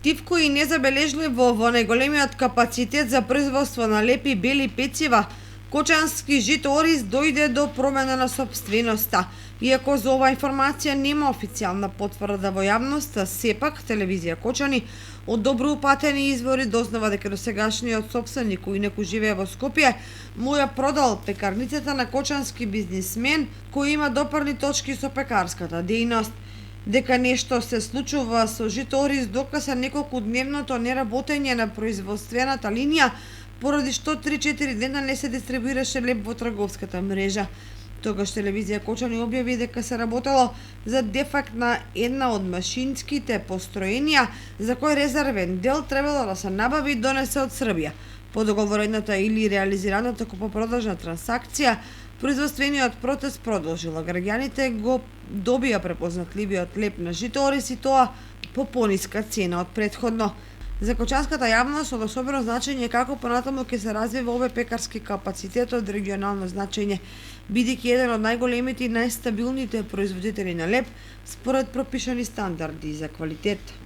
Тивко и незабележливо во најголемиот капацитет за производство на лепи бели пецива, Кочански жито ориз дојде до промена на сопственоста. Иако за оваа информација нема официјална потврда во јавноста, сепак телевизија Кочани од добро упатени извори дознава дека досегашниот сопственик, кој инаку живее во Скопје, му ја продал пекарницата на кочански бизнисмен кој има допирни точки со пекарската дејност. Дека нешто се случува со жито ориз доказа неколкудневното неработење на производствената линија, поради што 3-4 дена не се дистрибуираше леп во трговската мрежа. Тогаш телевизија Кочани објави дека се работело за дефект на една од машинските построенија, за кој резервен дел требало да се набави и донесе од Србија. По договорената или реализираната купопродажна трансакција, производствениот процес продолжила. Граѓаните го добија препознатливиот леп на жито ориз и тоа по пониска цена од претходно. За кочанската јавност од особено значење како понатаму ќе се развива овој пекарски капацитет од регионално значење, бидејќи еден од најголемите и најстабилните производители на леп според пропишани стандарди за квалитет.